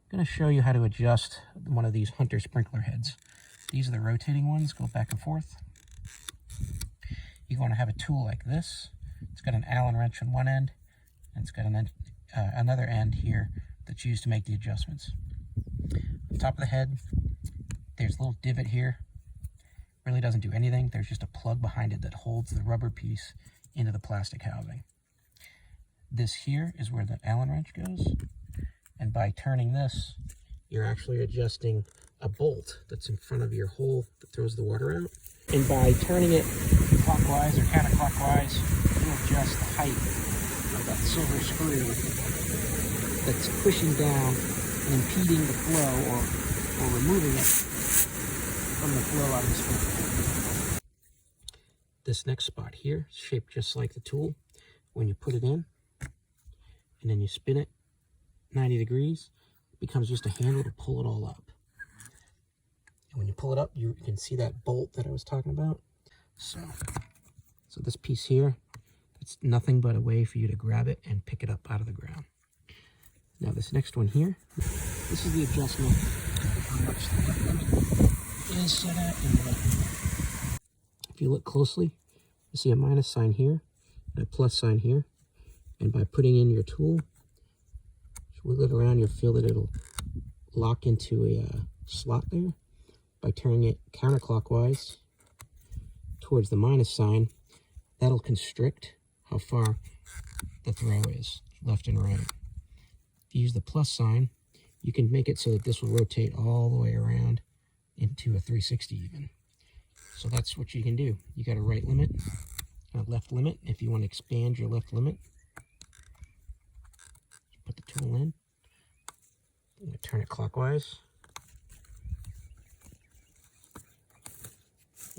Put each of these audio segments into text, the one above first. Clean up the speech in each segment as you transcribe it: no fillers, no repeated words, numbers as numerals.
I'm going to show you how to adjust one of these Hunter sprinkler heads. These are the rotating ones, go back and forth. You're going to have a tool like this. It's got an Allen wrench on one end, and it's got another end here that's used to make the adjustments. On top of the head, there's a little divot here. Really doesn't do anything. There's just a plug behind it that holds the rubber piece into the plastic housing. This here is where the Allen wrench goes. And by turning this, you're actually adjusting a bolt that's in front of your hole that throws the water out. And by turning it clockwise or counterclockwise, you adjust the height of that silver screw that's pushing down and impeding the flow or removing it from the flow out of the sprinkler. This next spot here is shaped just like the tool. When you put it in and then you spin it 90 degrees, it becomes just a handle to pull it all up. And when you pull it up, you can see that bolt that I was talking about. So this piece here, it's nothing but a way for you to grab it and pick it up out of the ground. Now this next one here, this is the adjustment of how much the wet limit is set at and the wet limit. If you look closely, you see a minus sign here and a plus sign here. And by putting in your tool, wiggle it around, you'll feel that it'll lock into a slot there. By turning it counterclockwise towards the minus sign, that'll constrict how far the throw is, left and right. If you use the plus sign, you can make it so that this will rotate all the way around into a 360 even. So that's what you can do. You got a right limit and a left limit. If you want to expand your left limit, put the tool in. I'm going to turn it clockwise.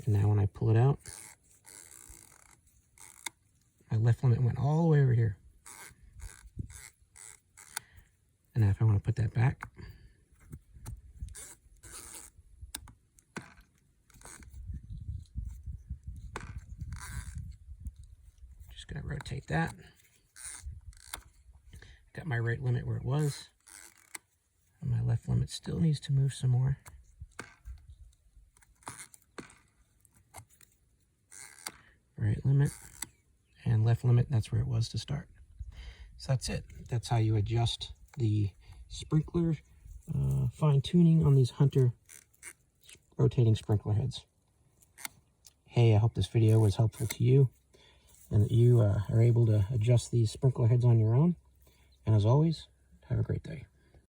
And now when I pull it out, my left limit went all the way over here. And now if I want to put that back, just going to rotate that. Got my right limit where it was, and my left limit still needs to move some more. Right limit and left limit, that's where it was to start. So that's it. That's how you adjust the sprinkler fine tuning on these Hunter rotating sprinkler heads. Hey, I hope this video was helpful to you and that you are able to adjust these sprinkler heads on your own. And as always, have a great day.